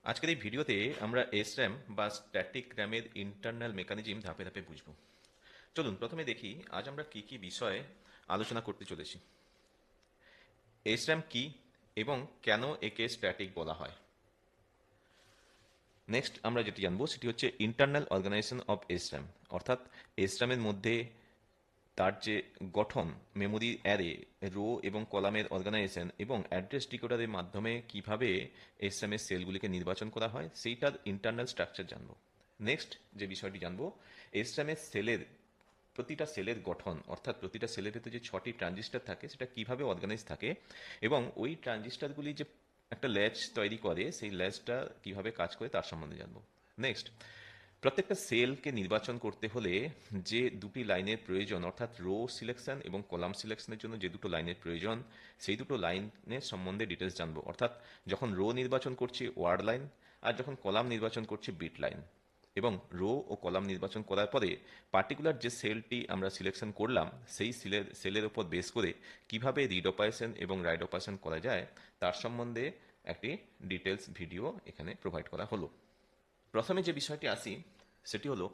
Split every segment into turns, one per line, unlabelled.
আজকের এই ভিডিওতে আমরা এসআরএম বা স্ট্যাটিক র্যামের ইন্টারনাল মেকানিজম ধাপে ধাপে বুঝব। চলুন প্রথমে দেখি আজ আমরা কি কি বিষয়ে আলোচনা করতে চলেছি। এসআরএম কি এবং কেন একে স্ট্যাটিক বলা হয়। নেক্সট আমরা যেটি জানবো সেটি হচ্ছে ইন্টারনাল অর্গানাইজেশন অফ এসআরএম, অর্থাৎ এসআরএমের মধ্যে তার যে গঠন, মেমোরি অ্যারে, রো এবং কলামের অর্গানাইজেশন এবং অ্যাড্রেস ডিকোডারের মাধ্যমে কিভাবে এসএম এর সেলগুলিকে নির্বাচন করা হয় সেইটার ইন্টারনাল স্ট্রাকচার জানবো। নেক্সট যে বিষয়টি জানবো, এসএম এর সেলের প্রতিটা সেলের গঠন, অর্থাৎ প্রতিটা সেলের ভেতরে যে 6টি ট্রানজিস্টার থাকে সেটা কিভাবে অর্গানাইজ থাকে এবং ওই ট্রানজিস্টারগুলি যে একটা ল্যাচ তৈরি করে সেই ল্যাচটা কিভাবে কাজ করে তার সম্বন্ধে জানবো। নেক্সট, প্রত্যেকটা সেলকে নির্বাচন করতে হলে যে দুটি লাইনের প্রয়োজন, অর্থাৎ রো সিলেকশন এবং কলাম সিলেকশনের জন্য যে দুটো লাইনের প্রয়োজন সেই দুটো লাইনের সম্বন্ধে ডিটেলস জানবো। অর্থাৎ যখন রো নির্বাচন করছি ওয়ার্ড লাইন, আর যখন কলাম নির্বাচন করছি বিট লাইন। এবং রো ও কলাম নির্বাচন করার পরে পার্টিকুলার যে সেলটি আমরা সিলেকশন করলাম সেই সেলের ওপর বেস করে কিভাবে রিড অপারেশন এবং রাইট অপারেশন করা যায় তার সম্বন্ধে একটি ডিটেলস ভিডিও এখানে প্রোভাইড করা হলো। প্রথমে যে বিষয়টি আসি সেটি হলো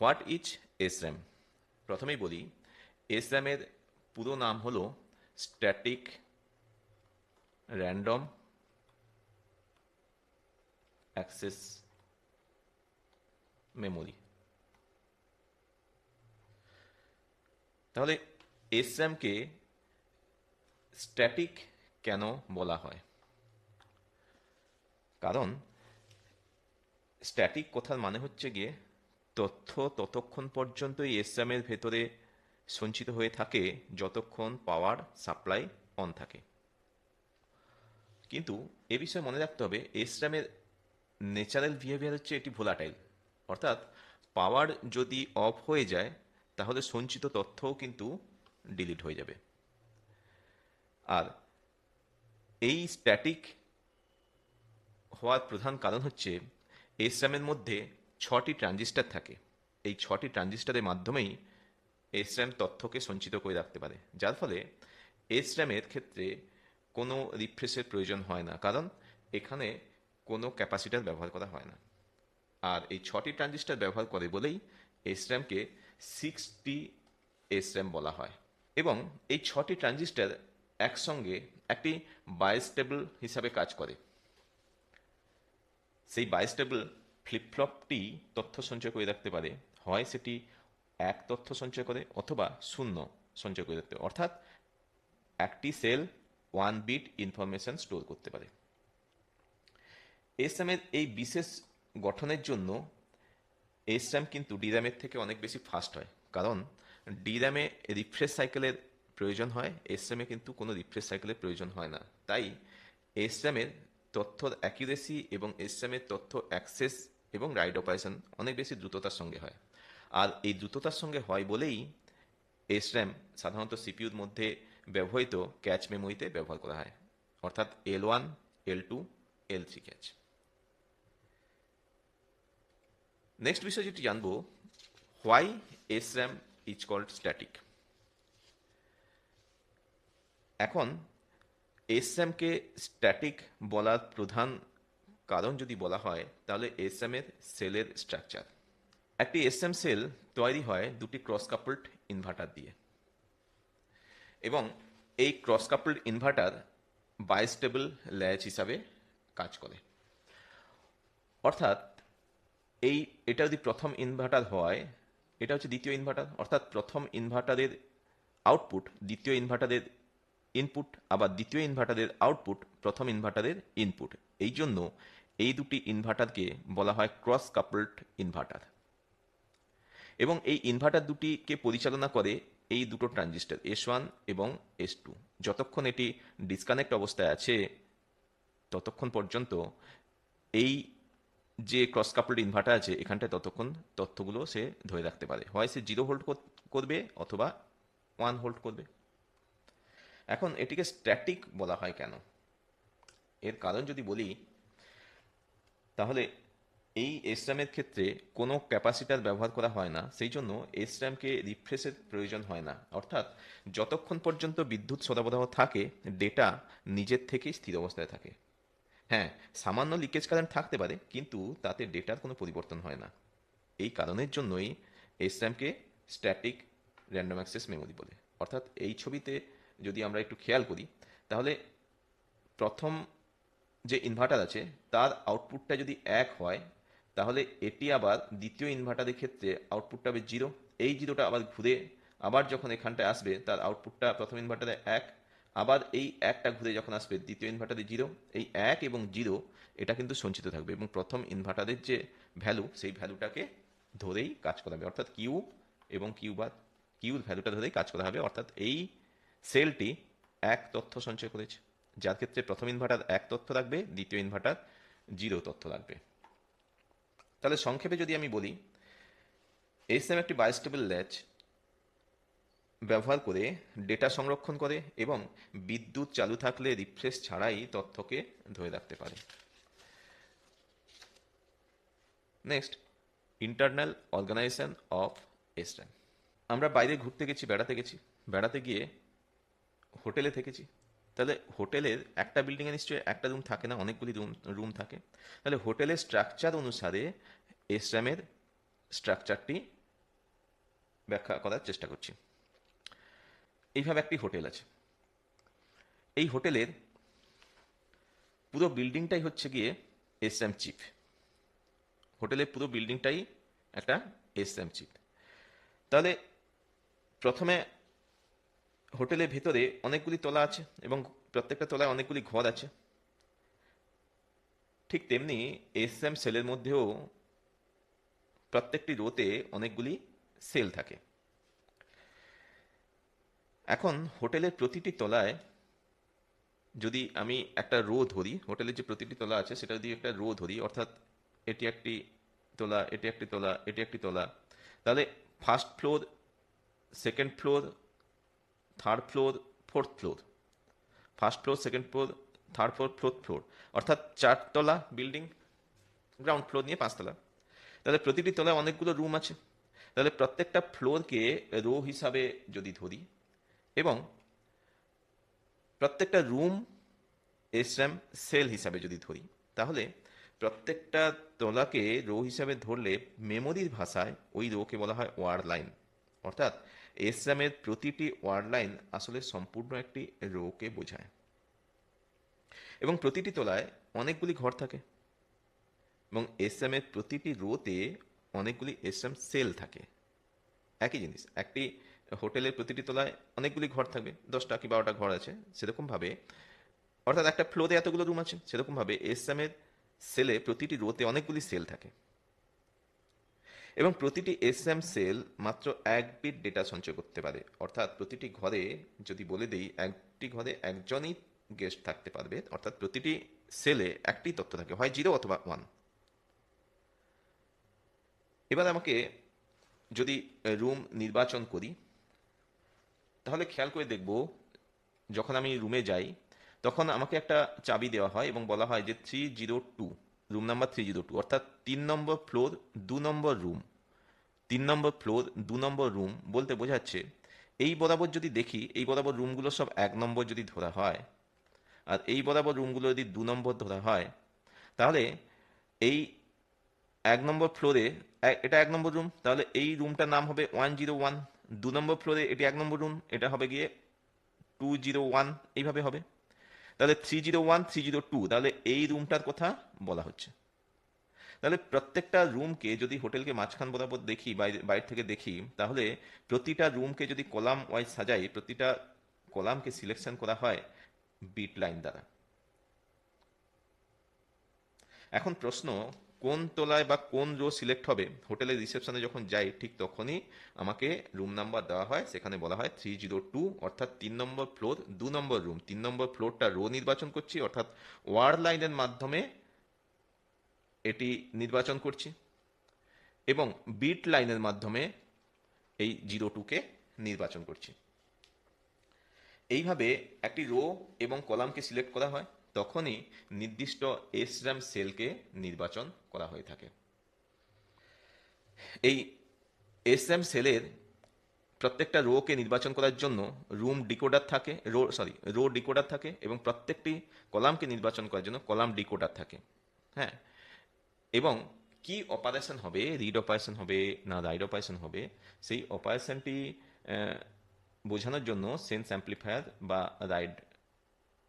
হোয়াট ইজ এসর্যাম। প্রথমেই বলি এসর্যামের পুরো নাম হলো স্ট্যাটিক র্যান্ডম অ্যাক্সেস মেমোরি। তাহলে এসর্যামকে স্ট্যাটিক কেন বলা হয়? কারণ স্ট্যাটিক কথার মানে হচ্ছে গিয়ে তথ্য ততক্ষণ পর্যন্ত এই এসর্যামের ভেতরে সঞ্চিত হয়ে থাকে যতক্ষণ পাওয়ার সাপ্লাই অন থাকে। কিন্তু এ বিষয়ে মনে রাখতে হবে এসর্যামের ন্যাচারাল বিহেভিয়ার হচ্ছে এটি ভোলাটাইল, অর্থাৎ পাওয়ার যদি অফ হয়ে যায় তাহলে সঞ্চিত তথ্যও কিন্তু ডিলিট হয়ে যাবে। আর এই স্ট্যাটিক হওয়ার প্রধান কারণ হচ্ছে এসর্যামের মধ্যে 6টি ট্রানজিস্টার থাকে। এই 6টি ট্রানজিস্টারের মাধ্যমেই এসর্যাম তথ্যকে সঞ্চিত করে রাখতে পারে, যার ফলে এসর্যামের ক্ষেত্রে কোনো রিফ্রেশের প্রয়োজন হয় না, কারণ এখানে কোনো ক্যাপাসিটার ব্যবহার করা হয় না। আর এই 6টি ট্রানজিস্টার ব্যবহার করে বলেই এসর্যামকে 6টি এসর্যাম বলা হয়। এবং এই 6টি ট্রানজিস্টার একসঙ্গে একটি বায়োস্টেবল হিসাবে কাজ করে। সেই বায়োস্টেবল ফ্লিপফ্লপটি তথ্য সঞ্চয় করে রাখতে পারে, হয় সেটি এক তথ্য সঞ্চয় করে অথবা শূন্য সঞ্চয় করে রাখতে পারে, অর্থাৎ একটি সেল 1 বিট ইনফরমেশন স্টোর করতে পারে। এসএম-এর এই বিশেষ গঠনের জন্য এসর্যাম কিন্তু ডির্যামের থেকে অনেক বেশি ফাস্ট হয়, কারণ ডির্যামে রিফ্রেশ সাইকেলের প্রয়োজন হয়, এসর্যামে কিন্তু কোনো রিফ্রেশ সাইকেলের প্রয়োজন হয় না। তাই এসর্যামের তথ্যর অ্যাকিউরেসি এবং এসর্যামের তথ্য অ্যাক্সেস এবং রাইট অপারেশন অনেক বেশি দ্রুততার সঙ্গে হয়। আর এই দ্রুততার সঙ্গে হয় বলেই এসর্যাম সাধারণত সিপিইউর মধ্যে ব্যবহৃত ক্যাচ মেমোরিতে ব্যবহার করা হয়, অর্থাৎ L1, L2, L3 catch. Next বিষয় যেটি জানবো, হোয়াই এসর্যাম ইজ কল্ড স্ট্যাটিক। এখন এসর্যামকে স্ট্যাটিক বলার প্রধান কারণ যদি বলা হয় তাহলে এসর্যামের সেলের স্ট্রাকচার। একটি এসর্যাম সেল তৈরি হয় দুটি ক্রস কাপলড ইনভার্টার দিয়ে, এবং এই ক্রস কাপলড ইনভার্টার বায়োস্টেবল ল্যাচ হিসাবে কাজ করে। অর্থাৎ এটা যদি প্রথম ইনভার্টার হয়, এটা হচ্ছে দ্বিতীয় ইনভার্টার, অর্থাৎ প্রথম ইনভার্টারের আউটপুট দ্বিতীয় ইনভার্টারের ইনপুট, আবার দ্বিতীয় ইনভার্টারের আউটপুট প্রথম ইনভার্টারের ইনপুট। এই জন্য এই দুটি ইনভার্টারকে বলা হয় ক্রস কাপলড ইনভার্টার। এবং এই ইনভার্টার দুটিকে পরিচালনা করে এই দুটো ট্রানজিস্টর S1 এবং S2। যতক্ষণ এটি ডিসকানেক্ট অবস্থায় আছে ততক্ষণ পর্যন্ত এই যে ক্রস কাপলড ইনভার্টার আছে এখানটায় ততক্ষণ তথ্যগুলো সে ধরে রাখতে পারে, হয় সে 0 হোল্ড করবে অথবা 1 হোল্ড করবে। এখন এটিকে স্ট্যাটিক বলা হয় কেন, এর কারণ যদি বলি তাহলে এই এসর্যামের ক্ষেত্রে কোনো ক্যাপাসিটার ব্যবহার করা হয় না, সেই জন্য এসর্যামকে রিফ্রেশের প্রয়োজন হয় না। অর্থাৎ যতক্ষণ পর্যন্ত বিদ্যুৎ সরবরাহ থাকে ডেটা নিজের থেকেই স্থির অবস্থায় থাকে। হ্যাঁ, সামান্য লিকেজ কারেন্ট থাকতে পারে, কিন্তু তাতে ডেটার কোনো পরিবর্তন হয় না। এই কারণের জন্যই এসআরএমকে স্ট্যাটিক র্যান্ডম অ্যাক্সেস মেমোরি বলে। অর্থাৎ এই ছবিতে যদি আমরা একটু খেয়াল করি, তাহলে প্রথম যে ইনভার্টার আছে তার আউটপুটটা যদি 1 হয়, তাহলে এটি আবার দ্বিতীয় ইনভার্টারের ক্ষেত্রে আউটপুটটা হবে 0। এই জিরোটা আবার ঘুরে আবার যখন এখানটায় আসবে, তার আউটপুটটা প্রথম ইনভার্টারে 1, আবার এই একটা ঘুরে যখন আসবে দ্বিতীয় ইনভার্টারে 0। এই 1 এবং 0 এটা কিন্তু সঞ্চিত থাকবে, এবং প্রথম ইনভার্টারের যে ভ্যালু, সেই ভ্যালুটাকে ধরেই কাজ করাবে। অর্থাৎ কিউ এবং কিউর ভ্যালুটা ধরেই কাজ করা হবে। অর্থাৎ এই সেলটি 1 তথ্য সঞ্চয় করেছে, যার ক্ষেত্রে প্রথম ইনভার্টার 1 তথ্য রাখবে, দ্বিতীয় ইনভার্টার 0 তথ্য রাখবে। তাহলে সংক্ষেপে যদি আমি বলি, এসএম একটি বায়োস্টেবল ল্যাচ ব্যবহার করে ডেটা সংরক্ষণ করে এবং বিদ্যুৎ চালু থাকলে রিফ্রেশ ছাড়াই তথ্যকে ধরে রাখতে পারে। Next, internal organization of SM. আমরা বাইরে ঘুরতে গেছি, বেড়াতে গিয়ে হোটেলে থেকেছি। তাহলে হোটেলের একটা বিল্ডিংয়ে নিশ্চয়ই একটা রুম থাকে না, অনেকগুলি রুম থাকে। তাহলে হোটেলের স্ট্রাকচার অনুসারে এসএমের স্ট্রাকচারটি ব্যাখ্যা করার চেষ্টা করছি। এইভাবে একটি হোটেল আছে। এই হোটেলের পুরো বিল্ডিংটাই হচ্ছে গিয়ে এসএম চিপ। হোটেলের পুরো বিল্ডিংটাই একটা এসএম চিপ। তাহলে প্রথমে হোটেলের ভেতরে অনেকগুলি তলা আছে এবং প্রত্যেকটা তলায় অনেকগুলি ঘর আছে। ঠিক তেমনি এসএম সেলের মধ্যেও প্রত্যেকটি রোতে অনেকগুলি সেল থাকে। এখন হোটেলের প্রতিটি তলায় যদি আমি একটা রো ধরি, হোটেলের যে প্রতিটি তলা আছে সেটা যদি একটা রো ধরি, অর্থাৎ এটি একটি তলা, এটি একটি তলা, এটি একটি তলা, তাহলে first floor, second floor, third floor, fourth floor, first floor, second floor, third floor, fourth floor, অর্থাৎ 4 তলা বিল্ডিং, গ্রাউন্ড ফ্লোর নিয়ে 5 তলা। তাহলে প্রতিটি তলায় অনেকগুলো রুম আছে। তাহলে প্রত্যেকটা ফ্লোরকে রো হিসাবে যদি ধরি এবং প্রত্যেকটা রুম এসএম সেল হিসাবে যদি ধরি, তাহলে প্রত্যেকটা তলাকে রো হিসাবে ধরলে মেমোরির ভাষায় ওই রোকে বলা হয় ওয়ার্ড লাইন। অর্থাৎ এসএম এর প্রতিটি ওয়ার্ড লাইন আসলে সম্পূর্ণ একটি রোকে বোঝায়। এবং প্রতিটি তলায় অনেকগুলি ঘর থাকে এবং এসএম এর প্রতিটি রোতে অনেকগুলি এসএম সেল থাকে। একই জিনিস, একটি হোটেলের প্রতিটি তলায় অনেকগুলি ঘর থাকবে, 10টা কি 12টা ঘর আছে, সেরকমভাবে অর্থাৎ একটা ফ্লোরে এতগুলো রুম আছে, সেরকমভাবে এসএম এর সেলে প্রতিটি রোতে অনেকগুলি সেল থাকে এবং প্রতিটি এসএম সেল মাত্র 1 বিট ডেটা সঞ্চয় করতে পারে। অর্থাৎ প্রতিটি ঘরে যদি বলে দেই একটি ঘরে একজনই গেস্ট থাকতে পারবে, অর্থাৎ প্রতিটি সেলে একটি তথ্য থাকে, হয় 0 অথবা 1। এবার আমাকে যদি রুম নির্বাচন করি, তাহলে খেয়াল করে দেখব, যখন আমি রুমে যাই তখন আমাকে একটা চাবি দেওয়া হয় এবং বলা হয় যে 302, রুম নাম্বার 302, অর্থাৎ 3 নম্বর ফ্লোর 2 নম্বর রুম। 3 নম্বর ফ্লোর 2 নম্বর রুম বলতে বোঝাচ্ছে এই বরাবর যদি দেখি, এই বরাবর রুমগুলো সব 1 নম্বর যদি ধরা হয়, আর এই বরাবর রুমগুলো যদি 2 নম্বর ধরা হয়, তাহলে এই 1 নম্বর ফ্লোরে এটা 1 নম্বর রুম, তাহলে এই রুমটার নাম হবে 101। 2 নম্বর ফ্লোরে এটি 1 নম্বর রুম, এটা হবে গিয়ে 201, এইভাবে হবে। তাহলে 301, 302, তাহলে এই রুমটার কথা বলা হচ্ছে। তাহলে প্রত্যেকটা রুমকে যদি হোটেলকে মাঝখান বরাবর দেখি, বাইরে থেকে দেখি, তাহলে প্রতিটা রুমকে যদি কলাম ওয়াইজ সাজাই, প্রতিটা কলামকে সিলেকশন করা হয় বিট লাইন দ্বারা। এখন প্রশ্ন, কোন তলায় বা কোন রো সিলেক্ট হবে? হোটেলের রিসেপশনে যখন যাই ঠিক তখনই আমাকে রুম নাম্বার দেওয়া হয়, সেখানে বলা হয় 302, অর্থাৎ 3 নম্বর ফ্লোর 2 নম্বর রুম। 3 নম্বর ফ্লোরটা রো নির্বাচন করছি, অর্থাৎ ওয়ার্ড লাইনের মাধ্যমে এটি নির্বাচন করছি, এবং বিট লাইনের মাধ্যমে এই 02কে নির্বাচন করছি। এইভাবে একটি রো এবং কলামকে সিলেক্ট করা হয়, তখনই নির্দিষ্ট এসরাম সেলকে নির্বাচন করা হয়ে থাকে। এই এসরাম সেলের প্রত্যেকটা রোকে নির্বাচন করার জন্য রো ডিকোডার থাকে এবং প্রত্যেকটি কলামকে নির্বাচন করার জন্য কলাম ডিকোডার থাকে। হ্যাঁ, এবং কি অপারেশন হবে, রিড অপারেশন হবে না রাইট অপারেশন হবে, সেই অপারেশনটি বোঝানোর জন্য সেন্স অ্যাম্পলিফায়ার বা রাইড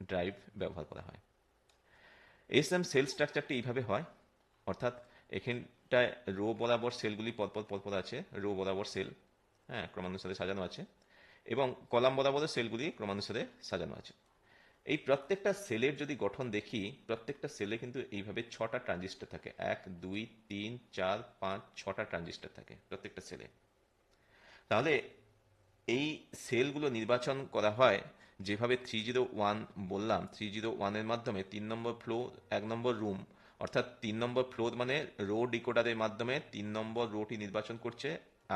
ড্রাইভ ব্যবহার করা হয়। এসএম সেল স্ট্রাকচারটি এইভাবে হয়, অর্থাৎ এখানটায় রো বরাবর সেলগুলি পরপর পরপর আছে, রো বরাবর সেল, হ্যাঁ, ক্রমানুসারে সাজানো আছে, এবং কলাম বরাবর সেলগুলি ক্রমানুসারে সাজানো আছে। এই প্রত্যেকটা সেলের যদি গঠন দেখি, প্রত্যেকটা সেলে কিন্তু এইভাবে 6টা ট্রানজিস্টর থাকে, 1 2 3 4 5 6টা ট্রানজিস্টর থাকে প্রত্যেকটা সেলে। তাহলে এই সেলগুলো নির্বাচন করা হয় যেভাবে 301 বললাম, 301-এর মাধ্যমে 3 নম্বর ফ্লোর 1 নম্বর রুম, অর্থাৎ 3 নম্বর ফ্লোর মানে রো ডিকোডারের মাধ্যমে 3 নম্বর রোটি নির্বাচন করছে,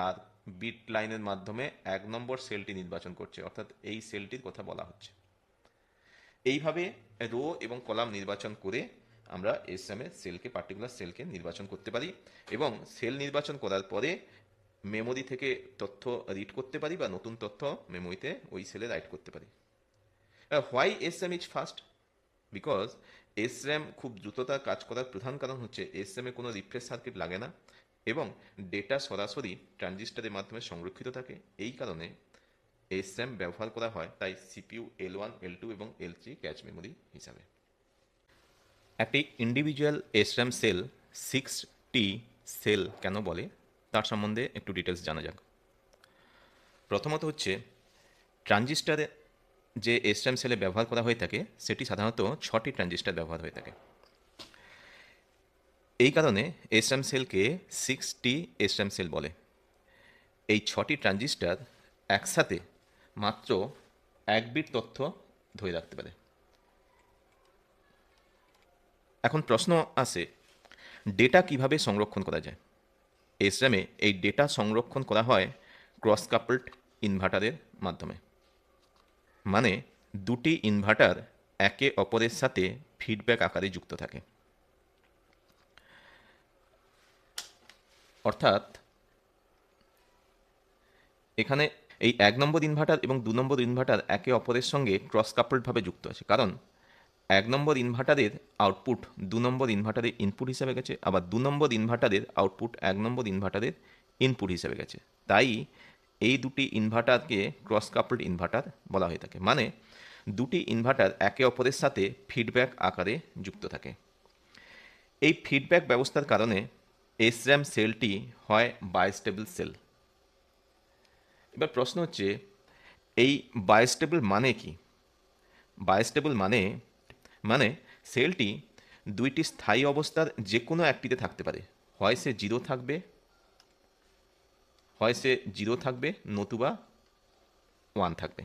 আর বিট লাইনের মাধ্যমে 1 নম্বর সেলটি নির্বাচন করছে, অর্থাৎ এই সেলটির কথা বলা হচ্ছে। এইভাবে রো এবং কলাম নির্বাচন করে আমরা এসএম এর সেলকে, পার্টিকুলার সেলকে নির্বাচন করতে পারি, এবং সেল নির্বাচন করার পরে মেমোরি থেকে তথ্য রিড করতে পারি বা নতুন তথ্য মেমোরিতে ওই সেলে রাইট করতে পারি। Why SM is fast? Because SM খুব দ্রুততা কাজ করার প্রধান কারণ হচ্ছে এসএম এ কোনো রিফ্রেশ সার্কিট লাগে না এবং ডেটা সরাসরি ট্রানজিস্টারের মাধ্যমে সংরক্ষিত থাকে। এই কারণে এসএম ব্যবহার করা হয়, তাই সিপিইউ L1 L2 এবং L3 ক্যাচ মেমোরি হিসাবে। একটি ইন্ডিভিজুয়াল এসএম সেল 6টি সেল কেন বলে তার সম্বন্ধে একটু ডিটেলস জানা যাক। প্রথমত হচ্ছে ট্রানজিস্টারে যে এসএম সেলে ব্যবহার করা হয়ে থাকে সেটি সাধারণত 6টি ট্রানজিস্টার ব্যবহার হয়ে থাকে। এই কারণে এসএম সেলকে 6টি এসএম সেল বলে। এই 6টি ট্রানজিস্টার একসাথে মাত্র 1 বিট তথ্য ধরে রাখতে পারে। এখন প্রশ্ন আসে, ডেটা কিভাবে সংরক্ষণ করা যায়? এসএমে এই ডেটা সংরক্ষণ করা হয় ক্রস কাপলড ইনভার্টারের মাধ্যমে, মানে দুটি ইনভার্টার একে অপরের সাথে ফিডব্যাক আকারে যুক্ত থাকে। অর্থাৎ এখানে এই 1 নম্বর ইনভার্টার এবং 2 নম্বর ইনভার্টার একে অপরের সঙ্গে ক্রস কাপলডভাবে যুক্ত আছে, কারণ 1 নম্বর ইনভার্টারের আউটপুট 2 নম্বর ইনভার্টারের ইনপুট হিসেবে গেছে, আবার 2 নম্বর ইনভার্টারের আউটপুট 1 নম্বর ইনভার্টারের ইনপুট হিসেবে গেছে। তাই এই দুটি ইনভার্টারকে ক্রস কাপলড ইনভার্টার বলা হয়ে থাকে, মানে দুটি ইনভার্টার একে অপরের সাথে ফিডব্যাক আকারে যুক্ত থাকে। এই ফিডব্যাক ব্যবস্থার কারণে এসএম সেলটি হয় বাইস্টেবল সেল। এবার প্রশ্ন হচ্ছে, এই বাইস্টেবল মানে কি? বাইস্টেবল মানে সেলটি দুইটি স্থায়ী অবস্থার যে কোনো একটিতে থাকতে পারে, হয় সে জিরো থাকবে নতুবা 1 থাকবে।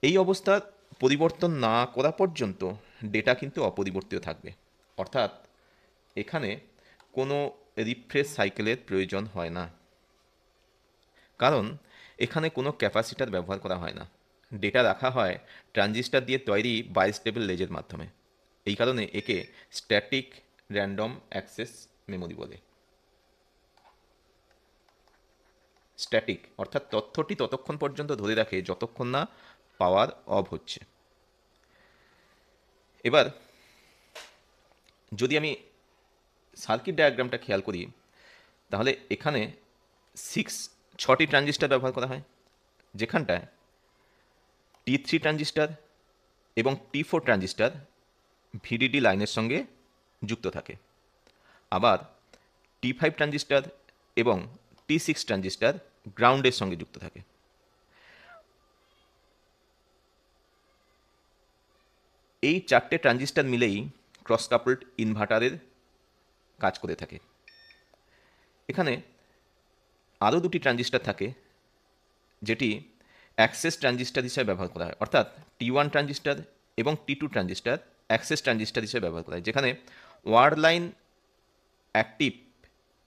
এই অবস্থার পরিবর্তন না করা পর্যন্ত ডেটা কিন্তু অপরিবর্তিত থাকবে, অর্থাৎ এখানে কোনো রিফ্রেশ সাইকেলের প্রয়োজন হয় না, কারণ এখানে কোনো ক্যাপাসিটার ব্যবহার করা হয় না। ডেটা রাখা হয় ট্রানজিস্টার দিয়ে তৈরি বাইস্টেবল লেজের মাধ্যমে। এই কারণে একে স্ট্যাটিক র্যান্ডম অ্যাক্সেস মেমোরি বলে। স্ট্যাটিক অর্থাৎ তথ্যটি ততক্ষণ পর্যন্ত ধরে রাখে যতক্ষণ না পাওয়ার অফ হচ্ছে। এবার যদি আমি সার্কিট ডায়াগ্রামটা খেয়াল করি, তাহলে এখানে 6টি ট্রানজিস্টার ব্যবহার করা হয়, যেখানটায় T3 ট্রানজিস্টার এবং T4 ট্রানজিস্টার ভিডিডি লাইনের সঙ্গে যুক্ত থাকে, আবার T5 ট্রানজিস্টার এবং T6 ট্রানজিস্টার গ্রাউন্ডের সঙ্গে যুক্ত থাকে। এই 4টে ট্রানজিস্টার মিলেই ক্রস কাপলড ইনভার্টারের কাজ করে থাকে। এখানে আরও 2টি ট্রানজিস্টার থাকে যেটি অ্যাক্সেস ট্রানজিস্টার হিসেবে ব্যবহার করা হয়, অর্থাৎ T1 ট্রানজিস্টার এবং T2 ট্রানজিস্টার অ্যাক্সেস ট্রানজিস্টার হিসেবে ব্যবহার করা হয়। যেখানে ওয়ার্ড লাইন অ্যাক্টিভ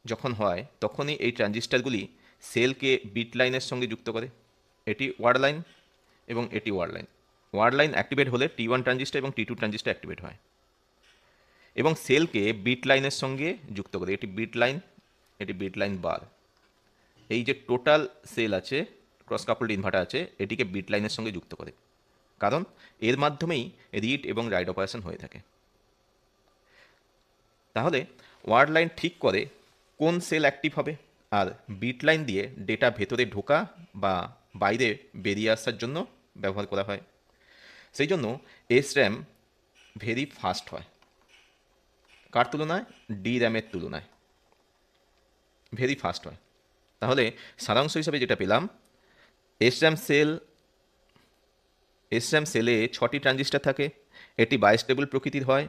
যখন হয় তখনই এই ট্রানজিস্টারগুলি সেলকে বিট লাইনের সঙ্গে যুক্ত করে। এটি ওয়ার্ড লাইন এবং এটি word line. Word line activate হলে T1 ট্রানজিস্টার এবং T2 ট্রানজিস্টার অ্যাক্টিভেট হয় এবং সেলকে বিট লাইনের সঙ্গে যুক্ত করে। এটি বিট লাইন বার। এই যে টোটাল সেল আছে, ক্রস কাপলড ইনভার্টার আছে, এটিকে বিট লাইনের সঙ্গে যুক্ত করে, কারণ এর মাধ্যমেই রিড এবং রাইট অপারেশন হয়ে থাকে। তাহলে ওয়ার্ড লাইন ঠিক করে কোন সেল অ্যাক্টিভ হবে, আর বিট লাইন দিয়ে ডেটা ভেতরে ঢোকা বা বাইরে বেরিয়ে আসার জন্য ব্যবহার করা হয়। সেই জন্য এসর্যাম ভেরি ফাস্ট হয়, কার তুলনায়? ডি র্যামের তুলনায় ভেরি ফাস্ট হয়। তাহলে সারাংশ হিসাবে যেটা পেলাম, এসর্যাম সেলে 6টি ট্রানজিস্টার থাকে, এটি বাইস্টেবল প্রকৃতির হয়,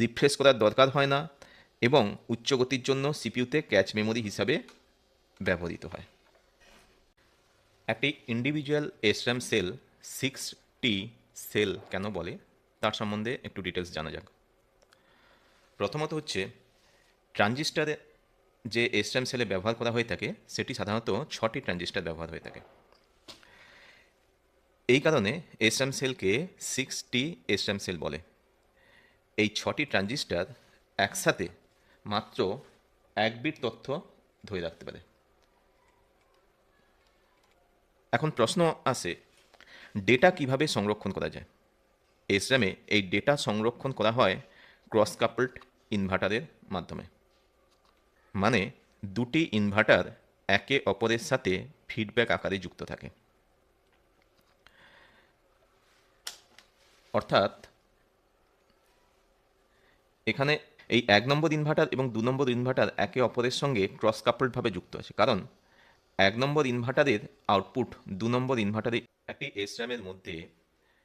রিফ্রেশ করার দরকার হয় না এবং উচ্চ গতির জন্য সিপিইউতে ক্যাচ মেমোরি হিসাবে ব্যবহৃত হয়। একটি ইন্ডিভিজুয়াল এসর্যাম সেল 6টি সেল কেন বলে তার সম্বন্ধে একটু ডিটেলস জানা যাক। প্রথমত হচ্ছে, ট্রানজিস্টারে যে এসর্যাম সেলে ব্যবহার করা হয়ে থাকে সেটি সাধারণত 6টি ট্রানজিস্টার ব্যবহার হয়ে থাকে। এই কারণে এসর্যাম সেলকে 6টি এসর্যাম সেল বলে। এই 6টি ট্রানজিস্টার একসাথে মাত্র 1 বিট তথ্য ধরে রাখতে পারে। এখন প্রশ্ন আসে, ডেটা কিভাবে সংরক্ষণ করা যায়? এসর্যামে এই ডেটা সংরক্ষণ করা হয় ক্রস কাপলড ইনভার্টারের মাধ্যমে। মানে দুটি ইনভার্টার একে অপরের সাথে ফিডব্যাক আকারে যুক্ত থাকে। অর্থাৎ এখানে এই 1 নম্বর ইনভার্টার এবং 2 নম্বর ইনভার্টার একে অপরের সঙ্গে ক্রস কাপলডভাবে যুক্ত আছে, কারণ 1 নম্বর ইনভার্টারের আউটপুট 2 নম্বর ইনভার্টারে একটি এসর্যামের মধ্যে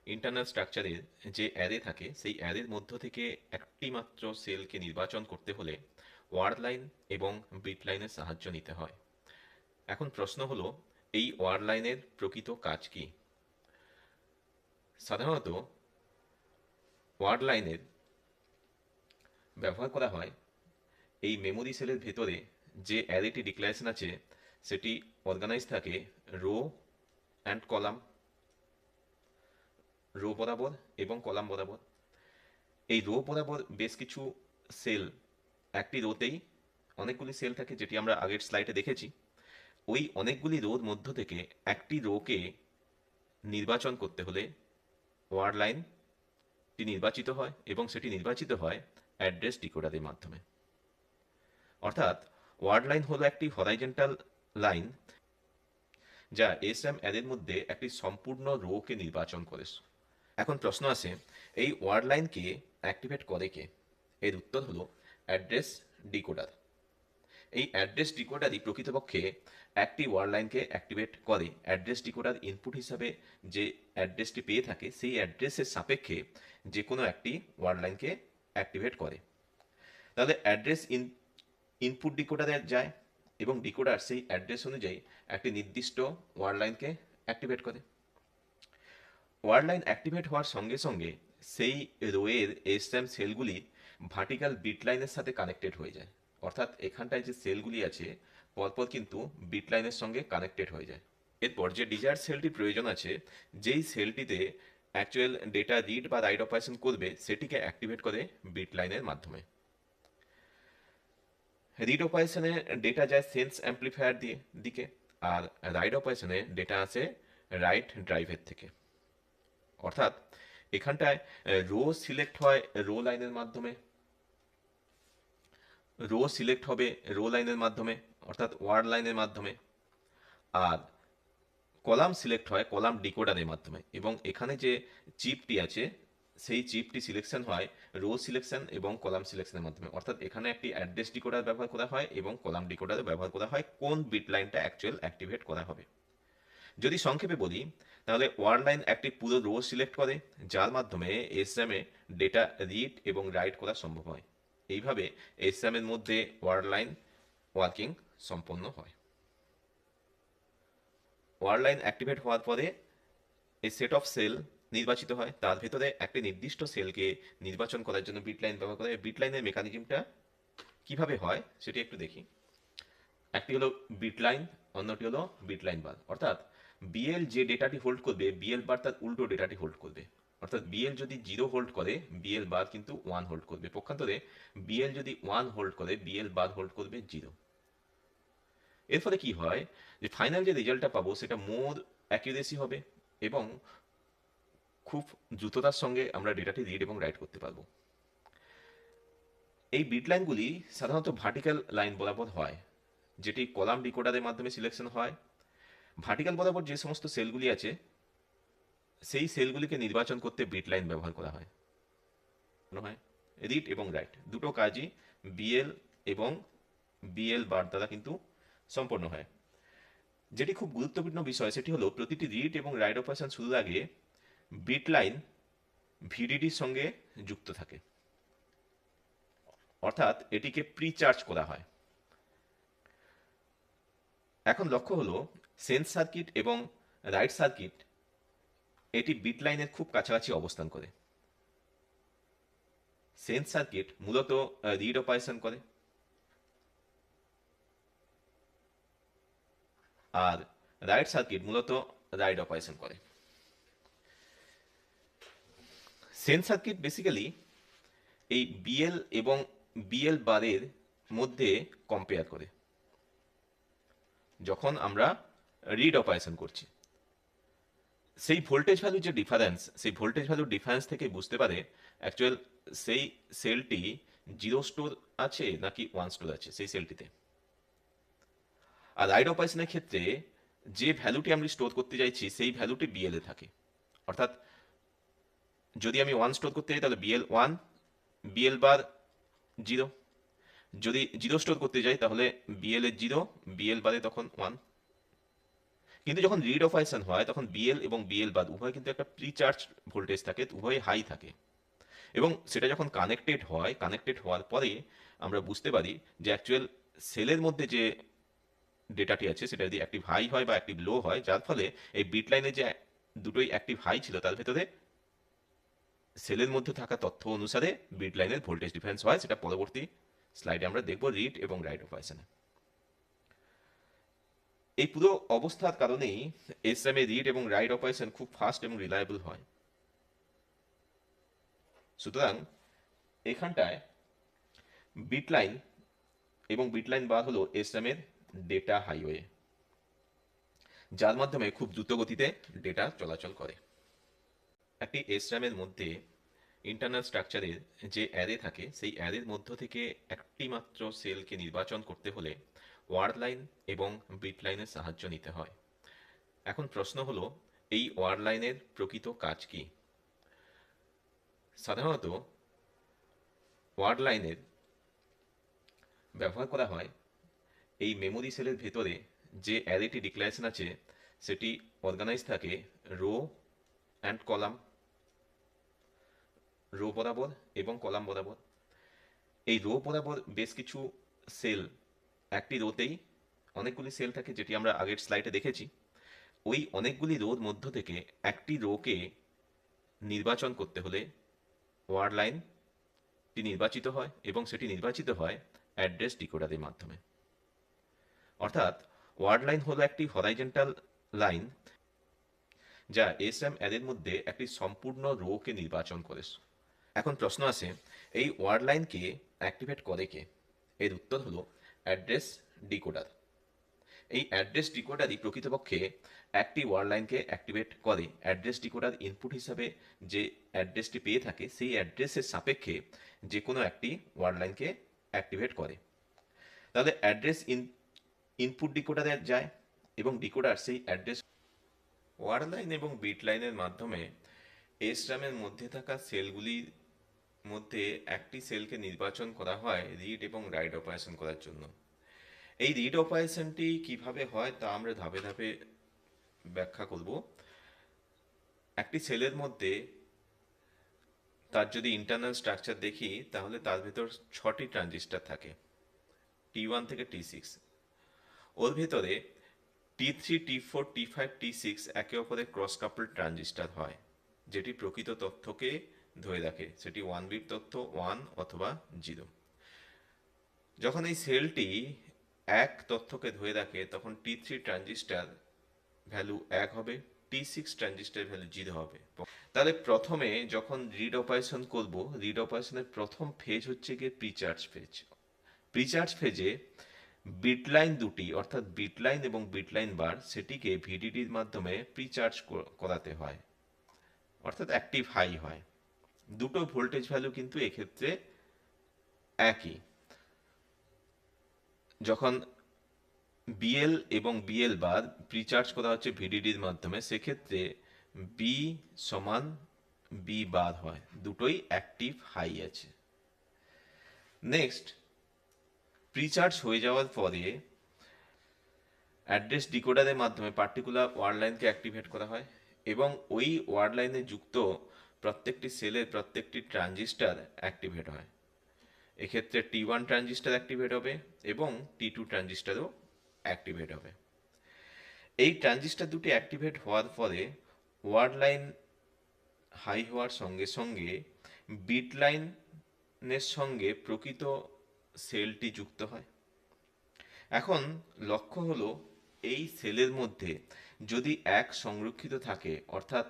ইন্টারনাল স্ট্রাকচারের যে অ্যারে থাকে সেই অ্যারের মধ্য থেকে একটি মাত্র সেলকে নির্বাচন করতে হলে ওয়ার্ড লাইন এবং বিট লাইনের সাহায্য নিতে হয়। এখন প্রশ্ন হলো, এই ওয়ার্ড লাইনের প্রকৃত কাজ কি? সাধারণত ওয়ার্ড লাইনের ব্যবহার করা হয় এই মেমোরি সেলের ভেতরে যে অ্যারেটি ডিক্লারেশন আছে সেটি অর্গানাইজ থাকে রো অ্যান্ড কলাম, রো বরাবর এবং কলাম বরাবর। এই রো বরাবর বেশ কিছু সেল, একটি রোতেই অনেকগুলি সেল থাকে, যেটি আমরা আগের স্লাইডে দেখেছি। ওই অনেকগুলি রোর মধ্য থেকে একটি রোকে নির্বাচন করতে হলে ওয়ার্ড লাইনটি নির্বাচিত হয় এবং সেটি নির্বাচিত হয় অ্যাড্রেস ডিকোডারের মাধ্যমে। অর্থাৎ ওয়ার্ড লাইন হলো একটি হরাইজন্টাল লাইন যা এসর্যাম অ্যারের মধ্যে একটি সম্পূর্ণ রোকে নির্বাচন করে। এখন প্রশ্ন আসে, এই ওয়ার্ড লাইনকে অ্যাক্টিভেট করে কে? এর উত্তর হলো অ্যাড্রেস ডিকোডার। এই অ্যাড্রেস ডিকোডারই প্রকৃতপক্ষে একটি ওয়ার্ড লাইনকে অ্যাক্টিভেট করে। অ্যাড্রেস ডিকোডার ইনপুট হিসাবে যে অ্যাড্রেসটি পেয়ে থাকে সেই অ্যাড্রেসের সাপেক্ষে যে কোনো একটি ওয়ার্ড লাইনকে অ্যাক্টিভেট করে। তাহলে অ্যাড্রেস ইনপুট ডিকোডারে যায় এবং ডিকোডার সেই অ্যাড্রেস অনুযায়ী একটি নির্দিষ্ট ওয়ার্ড লাইনকে অ্যাক্টিভেট করে। ওয়ার্ড লাইন অ্যাক্টিভেট হওয়ার সঙ্গে সঙ্গে সেই রোয়ের এসর্যাম সেলগুলি ভার্টিক্যাল বিট লাইনের সাথে কানেক্টেড হয়ে যায়। অর্থাৎ এখানটায় যে সেলগুলি আছে পরপর কিন্তু বিট লাইনের সঙ্গে কানেক্টেড হয়ে যায়। এরপর যে ডিজায়ার সেলটি প্রয়োজন আছে, যেই সেলটিতে অ্যাকচুয়াল ডেটা রিড বা রাইট অপারেশন করবে সেটিকে অ্যাক্টিভেট করে বিট লাইনের মাধ্যমে। রিড অপারেশনে ডেটা যায় সেন্স অ্যাম্প্লিফায়ার দিকে, আর রাইট অপারেশনে ডেটা আসে রাইট ড্রাইভের থেকে। অর্থাৎ এখানটায় রো সিলেক্ট হয় রো লাইনের মাধ্যমে, রো সিলেক্ট হবে রো লাইনের মাধ্যমে অর্থাৎ ওয়ার্ড লাইনের মাধ্যমে, আর কলাম সিলেক্ট হয় কলাম ডিকোডারের মাধ্যমে। এবং এখানে যে চিপটি আছে সেই চিপটি সিলেকশন হয় রো সিলেকশন এবং কলাম সিলেকশনের মাধ্যমে। অর্থাৎ এখানে একটি অ্যাড্রেস ডিকোডার ব্যবহার করা হয় এবং কলাম ডিকোডার ব্যবহার করা হয় কোন বিট লাইনটা অ্যাকচুয়াল অ্যাক্টিভেট করা হবে। যদি সংক্ষেপে বলি তাহলে ওয়ার্ড লাইন একটি পুরো রো সিলেক্ট করে যার মাধ্যমে এসর্যামে ডেটা রিড এবং রাইট করা সম্ভব হয়। এইভাবে এসর্যামের মধ্যে ওয়ার্ড লাইন ওয়ার্কিং সম্পন্ন হয়। ওয়ার্ড লাইন অ্যাক্টিভেট হওয়ার পরে এই সেট অফ সেল নির্বাচিত হয়, তার ভেতরে একটি নির্দিষ্ট সেলকে নির্বাচন করার জন্য বিট লাইন ব্যবহার করা হয়। বিট লাইনের মেকানিজমটা কিভাবে হয় সেটি একটু দেখি। একটি হলো বিট লাইন, অন্যটি হলো বিট লাইন বার। অর্থাৎ বিএল যে ডেটাটি হোল্ড করবে বিএল বার তার উল্টো ডেটাটি হোল্ড করবে। অর্থাৎ বিএল যদি 0 হোল্ড করে বিএল বার কিন্তু 1 হোল্ড করবে। পক্ষান্তরে বিএল যদি 1 হোল্ড করে বিএল বার হোল্ড করবে 0। এর ফলে কি হয়, যে ফাইনাল যে রেজাল্টটা পাবো সেটা মোর অ্যাকিউরেসি হবে এবং খুব দ্রুততার সঙ্গে আমরা ডেটাটি রিড এবং রাইট করতে পারবো। এই বিট লাইনগুলি সাধারণত ভার্টিক্যাল লাইন বরাবর হয়, যেটি কলাম ডিকোডারের মাধ্যমে সিলেকশন হয়। ভার্টিক্যাল বরাবর যে সমস্ত সেলগুলি আছে সেই সেলগুলিকে নির্বাচন করতে বিট লাইন ব্যবহার করা হয়। রিড এবং রাইট দুটো কাজই বিএল এবং বিএল বার দ্বারা কিন্তু সম্পন্ন হয়। যেটি খুব গুরুত্বপূর্ণ বিষয় সেটি হলো প্রতিটি রিড এবং রাইট অপারেশন শুরুর আগে বিট লাইন ভিডিডির সঙ্গে যুক্ত থাকে, অর্থাৎ এটিকে প্রি চার্জ করা হয়। এখন লক্ষ্য হলো সেন্স সার্কিট এবং রাইট সার্কিট এটি বিট লাইনের খুব কাছাকাছি অবস্থান করে। সেন্স সার্কিট মূলত রিড অপারেশন করে, আর রাইট সার্কিট মূলত রাইট অপারেশন করে। সেন্স সার্কিট বেসিক্যালি এই বিএল এবং বিএল বারের মধ্যে কম্পেয়ার করে যখন আমরা রিড অপারেশন করছি। সেই ভোল্টেজ ভ্যালু যে ডিফারেন্স, সেই ভোল্টেজ ভ্যালু ডিফারেন্স থেকে বুঝতে পারে অ্যাকচুয়াল সেই সেলটি 0 স্টোর আছে নাকি 1 স্টোর আছে সেই সেলটিতে। আর রাইট অপারেশনের ক্ষেত্রে যে ভ্যালুটি আমি স্টোর করতে চাইছি সেই ভ্যালুটি বিএল এ থাকে, অর্থাৎ যদি আমি 1 স্টোর করতে চাই তাহলে বিএল 1, বিএল বার 0। যদি 0 স্টোর করতে যাই তাহলে বিএল এর 0, বিএল বারে তখন 1। কিন্তু যখন রিড অপারেশন হয় তখন বিএল এবং বিএল বাদ উভয় কিন্তু একটা প্রিচার্জ ভোল্টেজ থাকে, উভয় হাই থাকে, এবং সেটা যখন কানেক্টেড হয়, কানেক্টেড হওয়ার পরে আমরা বুঝতে পারি যে অ্যাকচুয়াল সেলের মধ্যে যে ডেটাটি আছে সেটা যদি অ্যাক্টিভ হাই হয় বা অ্যাক্টিভ লো হয়, যার ফলে এই বিট লাইনে যে দুটোই অ্যাক্টিভ হাই ছিল তার ভেতরে সেলের মধ্যে থাকা তথ্য অনুসারে বিট লাইনের ভোল্টেজ ডিফারেন্স হয়। সেটা পরবর্তী স্লাইডে আমরা দেখব রিড এবং রাইট অপারেশনে। এই পুরো অবস্থার কারণেই এসএম এ রিড এবং রাইট অপারেশন খুব ফাস্ট এবং রিলায়েবল হয়। সুতরাং এখানটায় বিট লাইন এবং বিট লাইন বার হলো এসএম এর ডেটা হাইওয়ে, যার মাধ্যমে খুব দ্রুত গতিতে ডেটা চলাচল করে। একটি এসরাম এর মধ্যে ইন্টারনাল স্ট্রাকচারের যে অ্যারে থাকে সেই অ্যারের মধ্য থেকে একটি মাত্র সেলকে নির্বাচন করতে হলে ওয়ার্ড লাইন এবং বিট লাইনের সাহায্য নিতে হয়। এখন প্রশ্ন হলো এই ওয়ার্ড লাইনের প্রকৃত কাজ কি? সাধারণত ওয়ার্ড লাইনের ব্যবহার করা হয় এই মেমোরি সেলের ভেতরে যে অ্যারেটি ডিক্লারেশন আছে সেটি অর্গানাইজ থাকে রো অ্যান্ড কলাম, রো বরাবর এবং কলাম বরাবর। এই রো বরাবর বেশ কিছু সেল, একটি রোতেই অনেকগুলি সেল থাকে যেটি আমরা আগের স্লাইডে দেখেছি। ওই অনেকগুলি রোর মধ্য থেকে একটি রোকে নির্বাচন করতে হলে ওয়ার্ড লাইনটি নির্বাচিত হয় এবং সেটি নির্বাচিত হয় অ্যাড্রেস ডিকোডারের মাধ্যমে। অর্থাৎ ওয়ার্ড লাইন হলো একটি হরাইজন্টাল লাইন যা এসএম অ্যারের মধ্যে একটি সম্পূর্ণ রোকে নির্বাচন করে। এখন প্রশ্ন আছে এই ওয়ার্ড লাইনকে অ্যাক্টিভেট করে কে? এর উত্তর হলো অ্যাড্রেস ডিকোডার। এই অ্যাড্রেস ডিকোডারই প্রকৃতপক্ষে একটি ওয়ার্ড লাইনকে অ্যাক্টিভেট করে। অ্যাড্রেস ডিকোডার ইনপুট হিসাবে যে অ্যাড্রেসটি পেয়ে থাকে সেই অ্যাড্রেসের সাপেক্ষে যে কোনো একটি ওয়ার্ড লাইনকে অ্যাক্টিভেট করে। তাহলে অ্যাড্রেস ইনপুট ডিকোডারে যায় এবং ডিকোডার সেই অ্যাড্রেস ওয়ার্ড লাইন এবং বিট লাইনের মাধ্যমে এসরামের মধ্যে থাকা সেলগুলির মধ্যে একটি সেলকে নির্বাচন করা হয় রিড এবং রাইট অপারেশন করার জন্য। এই রিড অপারেশনটি কিভাবে হয় তা আমরা ধাপে ধাপে ব্যাখ্যা করব। একটি সেলের মধ্যে তার যদি ইন্টারনাল স্ট্রাকচার দেখি তাহলে তার ভেতর 6টি ট্রানজিস্টর থাকে, T1 থেকে T6। ওর ভেতরে T3, T4, T5, T6 একে অপরের ক্রস কাপল ট্রানজিস্টর হয়, যেটি প্রকৃত তথ্যকে ধরে রাখে, সেটি 1 বিট তথ্য 1 অথবা 0। যখন এই সেলটি এক তথ্যকে ধরে রাখে তখন T3 ট্রানজিস্টার ভ্যালু 1 হবে, T6 ট্রানজিস্টার ভ্যালু 0 হবে। তাহলে প্রথমে যখন রিড অপারেশন করব, রিড অপারেশনের প্রথম ফেজ হচ্ছে গিয়ে প্রিচার্জ ফেজ। প্রিচার্জ ফেজে বিট লাইন দুটি অর্থাৎ বিট লাইন এবং বিট লাইন বার সেটিকে ভিডিডির মাধ্যমে প্রিচার্জ করাতে হয়, অর্থাৎ অ্যাক্টিভ হাই হয়। দুটো ভোল্টেজ ভ্যালু কিন্তু এক্ষেত্রে একই। যখন বিএল এবং বিএল বার প্রিচার্জ করা হচ্ছে ভিডিডির মাধ্যমে, সেক্ষেত্রে বি সমান বি বার হয়, দুটোই অ্যাক্টিভ হাই আছে। নেক্সট, প্রিচার্জ হয়ে যাওয়ার পরে অ্যাড্রেস ডিকোডারের মাধ্যমে পার্টিকুলার ওয়ার্ড লাইনকে অ্যাক্টিভেট করা হয় এবং ওই ওয়ার্ড লাইনে যুক্ত প্রত্যেকটি সেলের প্রত্যেকটি ট্রানজিস্টার অ্যাক্টিভেট হয়। এক্ষেত্রে T1 ট্রানজিস্টার অ্যাক্টিভেট হবে এবং T2 ট্রানজিস্টারও অ্যাক্টিভেট হবে। এই ট্রানজিস্টার দুটি অ্যাক্টিভেট হওয়ার ফলে ওয়ার্ড লাইন হাই হওয়ার সঙ্গে সঙ্গে বিট লাইনের সঙ্গে প্রকৃত সেলটি যুক্ত হয়। এখন লক্ষ্য হলো এই সেলের মধ্যে যদি এক সংরক্ষিত থাকে, অর্থাৎ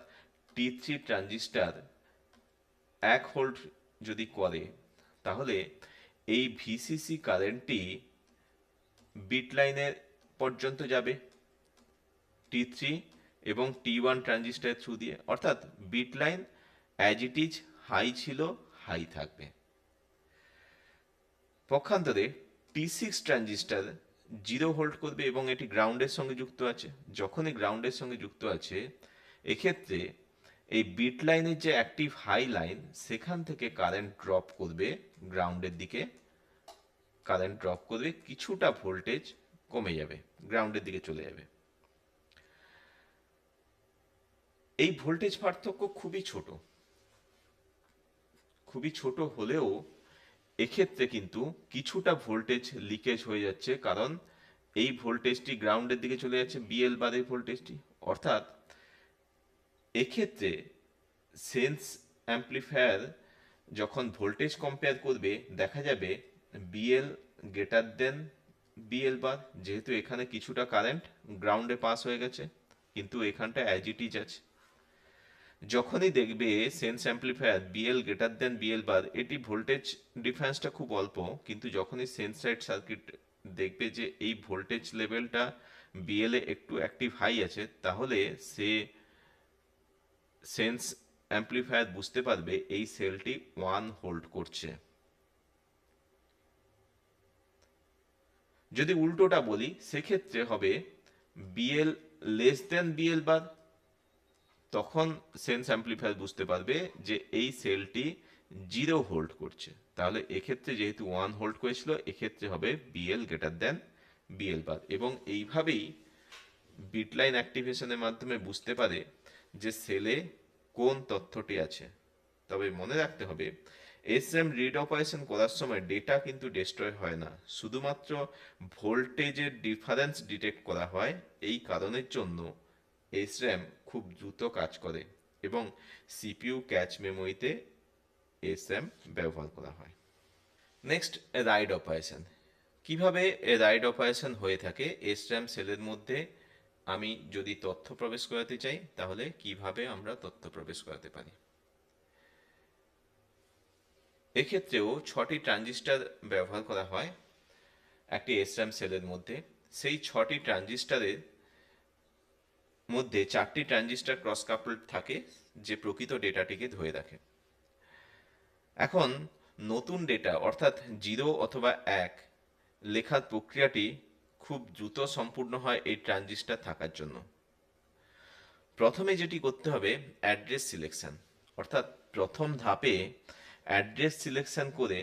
T3 ট্রানজিস্টার 1 ভোল্ট যদি করে, তাহলে এই ভিসিসি কারেন্টটি বিট লাইনের পর্যন্ত যাবে T3 এবং T1 ট্রানজিস্টারের থ্রু দিয়ে, অর্থাৎ bit line as it is high ছিল, হাই থাকবে। পক্ষান্তরে T6 ট্রানজিস্টার 0 ভোল্ট করবে এবং এটি গ্রাউন্ডের সঙ্গে যুক্ত আছে। যখনই গ্রাউন্ডের সঙ্গে যুক্ত আছে, এক্ষেত্রে এই বিট লাইনের যে অ্যাক্টিভ হাই লাইন, সেখান থেকে কারেন্ট ড্রপ করবে গ্রাউন্ডের দিকে, কারেন্ট ড্রপ করবে, কিছুটা ভোল্টেজ কমে যাবে, গ্রাউন্ডের দিকে চলে যাবে। এই ভোল্টেজ পার্থক্য খুবই ছোট হলেও এক্ষেত্রে কিন্তু কিছুটা ভোল্টেজ লিকেজ হয়ে যাচ্ছে, কারণ এই ভোল্টেজটি গ্রাউন্ডের দিকে চলে যাচ্ছে, বিএল বারের ভোল্টেজটি। অর্থাৎ এক্ষেত্রে সেন্স অ্যাম্প্লিফায়ার যখন ভোল্টেজ কম্পেয়ার করবে, দেখা যাবে বিএল গ্রেটার দেন বিএল বার, যেহেতু এখানে কিছুটা কারেন্ট গ্রাউন্ডে পাস হয়ে গেছে, কিন্তু এখানটা অ্যাজ ইট ইজ আছে। যখনই দেখবে sense amplifier BL greater than BL bar, এটি ভোল্টেজ ডিফারেন্সটা খুব অল্প, কিন্তু যখনই সেন্স সাইড সার্কিট দেখবে যে এই ভোল্টেজ লেভেলটা বিএল এ একটু অ্যাক্টিভ হাই আছে, তাহলে সে সেন্স অ্যাম্প্লিফায়ার বুঝতে পারবে এই সেলটি 1 হোল্ড করছে। যদি উল্টোটা বলি, সেক্ষেত্রে হবে বিএল লেস দেন বিএল বার, তখন সেন্স অ্যাম্প্লিফায়ার বুঝতে পারবে যে এই সেলটি 0 ভোল্ট করছে। তাহলে এক্ষেত্রে যেহেতু 1 হোল্ড করেছিল, এক্ষেত্রে হবে বিএল গ্রেটার দেন বিএল বার, এবং এইভাবেই বিট লাইন অ্যাক্টিভেশনের মাধ্যমে বুঝতে পারে যে সেলে কোন তথ্যটি আছে। তবে মনে রাখতে হবে, এসএম রিড অপারেশন করার সময় ডেটা কিন্তু ডিস্ট্রয় হয় না, শুধুমাত্র ভোল্টেজের ডিফারেন্স ডিটেক্ট করা হয়। এই কারণের জন্য এসএম খুব দ্রুত কাজ করে এবং সিপিইউ ক্যাচ মেমোরিতে এসএম ব্যবহার করা হয়। Next, ride operation. কিভাবে রাইড অপারেশন হয়ে থাকে এসএম সেলের মধ্যে? আমি যদি তথ্য প্রবেশ করাতে চাই, তাহলে কিভাবে আমরা তথ্য প্রবেশ করাতে পারি? এক্ষেত্রেও 6টি ট্রানজিস্টার ব্যবহার করা হয় একটি এসআরএম সেলের মধ্যে। সেই 6টি ট্রানজিস্টারের মধ্যে 4টি ট্রানজিস্টার ক্রস কাপলড থাকে, যে প্রকৃত ডেটাটিকে ধরে রাখে। এখন নতুন ডেটা অর্থাৎ 0 অথবা 1 লেখার প্রক্রিয়াটি খুব দ্রুত সম্পূর্ণ হয় এই ট্রানজিস্টার থাকার জন্য। প্রথমে যেটি করতে হবে অ্যাড্রেস সিলেকশন, অর্থাৎ প্রথম ধাপে অ্যাড্রেস সিলেকশন করে,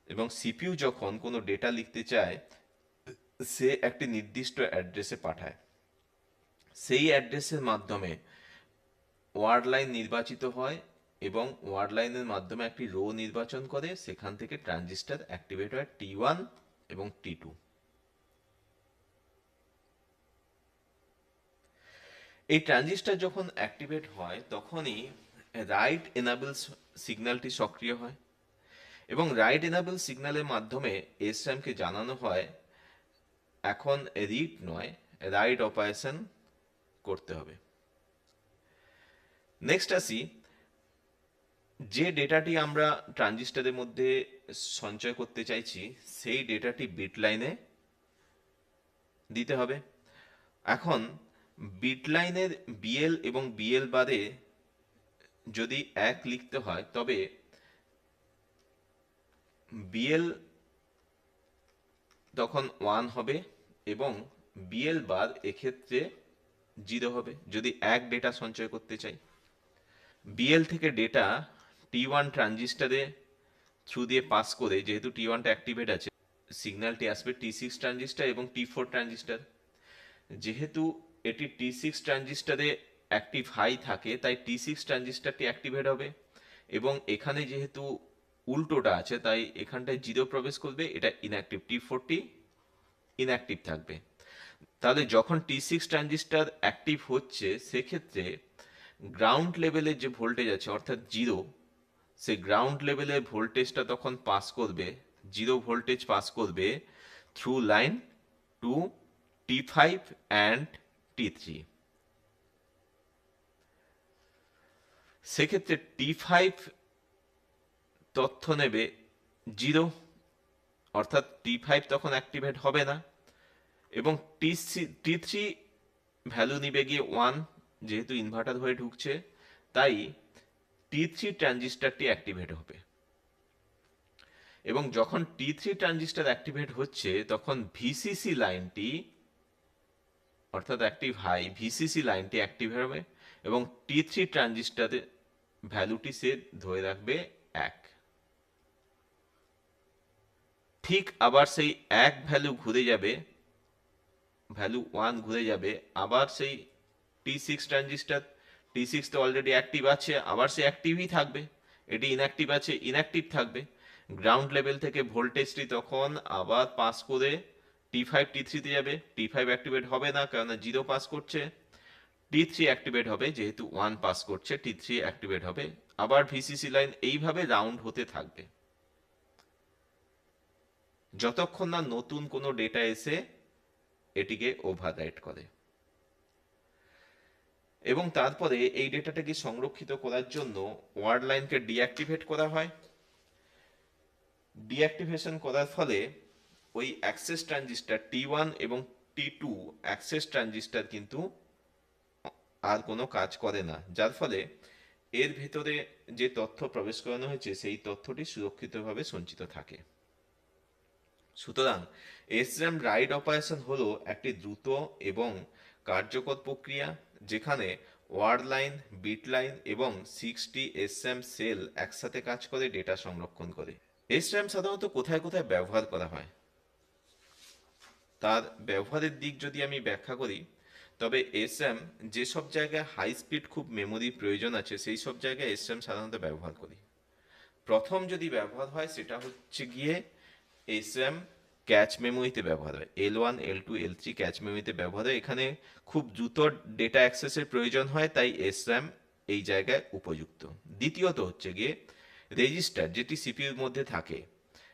এবং সিপিইউ যখন কোনো ডেটা লিখতে চায়, সে একটি নির্দিষ্ট অ্যাড্রেসে পাঠায়। সেই অ্যাড্রেসের মাধ্যমে ওয়ার্ড লাইন নির্বাচিত হয় এবং ওয়ার্ড লাইনের মাধ্যমে একটি রো নির্বাচন করে, সেখান থেকে ট্রানজিস্টার অ্যাক্টিভেট হয় T1 এবং T2। এই ট্রানজিস্টার যখন অ্যাক্টিভেট হয়, তখনই রাইট এনাবল সিগন্যালটি সক্রিয় হয় এবং রাইট এনাবল সিগন্যালের মাধ্যমে এসআরএমকে জানানো হয় এখন রিড নয়, রাইট অপারেশন করতে হবে। নেক্সট আসি, যে ডেটাটি আমরা ট্রানজিস্টারের মধ্যে সঞ্চয় করতে চাইছি, সেই ডেটাটি বিট লাইনে দিতে হবে। এখন বিট লাইনের বিএল এবং বিএল বাদে যদি 1 লিখতে হয়, তবে বিএল তখন 1 হবে এবং বিএল বার এক্ষেত্রে 0 হবে যদি 1 ডেটা সঞ্চয় করতে চাই। বিএল থেকে ডেটা T1 ট্রানজিস্টারে থ্রু দিয়ে পাস করে, যেহেতু T1টা অ্যাক্টিভেট আছে, সিগন্যালটি আসবে T6 ট্রানজিস্টার এবং T4 ট্রানজিস্টার। যেহেতু এটি T6 ট্রানজিস্টারে অ্যাক্টিভ হাই থাকে, তাই T6 ট্রানজিস্টারটি অ্যাক্টিভেট হবে এবং এখানে যেহেতু উল্টোটা আছে, তাই এখানটায় 0 প্রবেশ করবে, এটা ইনঅ্যাক্টিভ, T4টি ইনঅ্যাক্টিভ থাকবে। তাহলে যখন T6 ট্রানজিস্টার অ্যাক্টিভ হচ্ছে, সেক্ষেত্রে গ্রাউন্ড লেভেলের যে ভোল্টেজ আছে অর্থাৎ 0, সেই গ্রাউন্ড লেভেলের ভোল্টেজটা তখন পাস করবে, 0 ভোল্টেজ পাস করবে through line to T5 and T3। সেক্ষেত্রে T5 তথ্য নেবে 0, অর্থাৎ T5 তখন অ্যাক্টিভেট হবে না, এবং T3 ভ্যালু নিবে গিয়ে 1, যেহেতু ইনভার্টার হয়ে ঢুকছে, তাই T3 ট্রানজিস্টারটি অ্যাক্টিভেট হবে। এবং যখন T3 ট্রানজিস্টার অ্যাক্টিভেট হচ্ছে, তখন ভিসিসি লাইনটি, অর্থাৎ অ্যাক্টিভ হাই ভিসিসি লাইনটি অ্যাক্টিভ হবে এবং T3 ট্রানজিস্টারের ভ্যালুটি সে ধরে রাখবে 1। ঠিক আবার সেই 1 ভ্যালু ঘুরে যাবে, ভ্যালু 1 ঘুরে যাবে, আবার সেই T6 ট্রানজিস্টার, T6 তো অলরেডি অ্যাক্টিভ আছে, আবার সে অ্যাক্টিভই থাকবে, এটি ইনঅ্যাক্টিভ আছে, ইনঅ্যাক্টিভ থাকবে। গ্রাউন্ড লেভেল থেকে ভোল্টেজটি তখন আবার পাস করে T5 T3 তে যাবে, T5 অ্যাক্টিভেট হবে না কারণ 0 পাস করছে, T3 অ্যাক্টিভেট হবে, যেহেতু 1 পাস করছে T3 অ্যাক্টিভেট হবে, আবার ভিসিসি লাইন এইভাবে রাউন্ড হতে থাকবে যতক্ষণ না নতুন কোনো ডেটা এসে এটিকে ওভাররাইট করে। এবং তারপরে এই ডেটাটাকে সংরক্ষিত করার জন্য ওয়ার্ড লাইনকে ডিঅ্যাক্টিভেট করা হয়। ডিঅ্যাক্টিভেশন করার ফলে ওই অ্যাক্সেস ট্রানজিস্টার T1 এবং T2 অ্যাক্সেস ট্রানজিস্টার কিন্তু আর কোনো কাজ করে না, যার ফলে এর ভেতরে যে তথ্য প্রবেশ করানো হয়েছে সেই তথ্যটি সুরক্ষিতভাবে সঞ্চিত থাকে। সুতরাং এসআরএম রাইট অপারেশন হলো একটি দ্রুত এবং কার্যকর প্রক্রিয়া, যেখানে ওয়ার্ড লাইন, বিট লাইন এবং 6টি এসআরএম সেল একসাথে কাজ করে ডেটা সংরক্ষণ করে। এসআরএম সাধারণত কোথায় কোথায় ব্যবহার করা হয়, তার ব্যবহারের দিক যদি আমি ব্যাখ্যা করি, তবে এসআরএম যেসব জায়গায় হাই স্পিড খুব মেমোরির প্রয়োজন আছে, সেই সব জায়গায় এসআরএম সাধারণত ব্যবহার করি। প্রথম যদি ব্যবহার হয় সেটা হচ্ছে গিয়ে এসআরএম ক্যাচ মেমোরিতে ব্যবহার হয়, L1 L2 L3 ক্যাচ মেমোরিতে ব্যবহার হয়। এখানে খুব দ্রুত ডেটা অ্যাক্সেসের প্রয়োজন হয়, তাই এসআরএম এই জায়গায় উপযুক্ত। দ্বিতীয়ত হচ্ছে গিয়ে রেজিস্টার, যেটি সিপিইউর মধ্যে থাকে,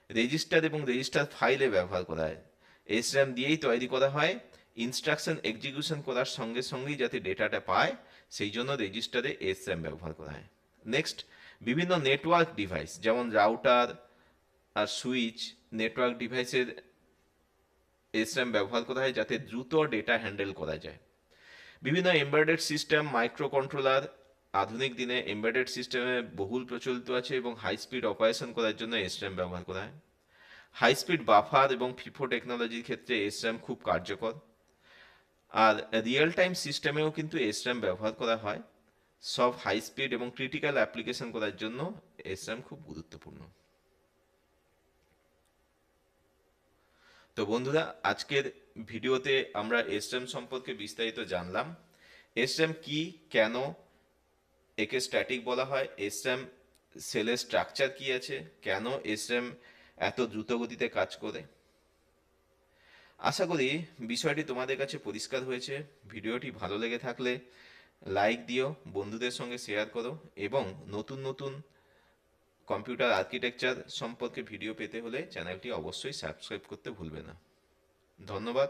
রেজিস্টার এবং রেজিস্টার ফাইলে ব্যবহার করা হয়। এসআরএম দিয়েই তৈরি করা হয়, ইনস্ট্রাকশন এক্সিকিউশন করার সঙ্গে সঙ্গেই যাতে ডেটাটা পায়, সেই জন্য রেজিস্টারে এসআরএম ব্যবহার করা হয়। নেক্সট, বিভিন্ন নেটওয়ার্ক ডিভাইস যেমন রাউটার আর সুইচ, নেটওয়ার্ক ডিভাইসের এসআরএম ব্যবহার করা হয় যাতে দ্রুত ডেটা হ্যান্ডেল করা যায়। বিভিন্ন এমবেডেড সিস্টেম, মাইক্রো কন্ট্রোলার, আধুনিক দিনে এমবেডেড সিস্টেমে বহুল প্রচলিত আছে এবং হাই স্পিড অপারেশন করার জন্য এসআরএম ব্যবহার করা হয়। হাই স্পিড বাফার এবং ফিফো টেকনোলজির ক্ষেত্রে এসআরএম খুব কার্যকর। আর রিয়েল টাইম সিস্টেমেও কিন্তু এসআরএম ব্যবহার করা হয়। সব হাই স্পিড এবং ক্রিটিক্যাল অ্যাপ্লিকেশন করার জন্য এসআরএম খুব গুরুত্বপূর্ণ। তো বন্ধুরা, আজকের ভিডিওতে আমরা এসআরএম সম্পর্কে বিস্তারিত জানলাম। এসআরএম কি, কেন একে স্ট্যাটিক বলা হয়, এসআরএম সেলের স্ট্রাকচার কি আছে, কেন এসআরএম এত দ্রুত গতিতে কাজ করে। আশা করি বিষয়টি তোমাদের কাছে পরিষ্কার হয়েছে। ভিডিওটি ভালো লেগে থাকলে লাইক দিও, বন্ধুদের সঙ্গে শেয়ার করো এবং নতুন নতুন কম্পিউটার আর্কিটেকচার সম্পর্কে ভিডিও পেতে হলে চ্যানেলটি অবশ্যই সাবস্ক্রাইব করতে ভুলবে না। ধন্যবাদ।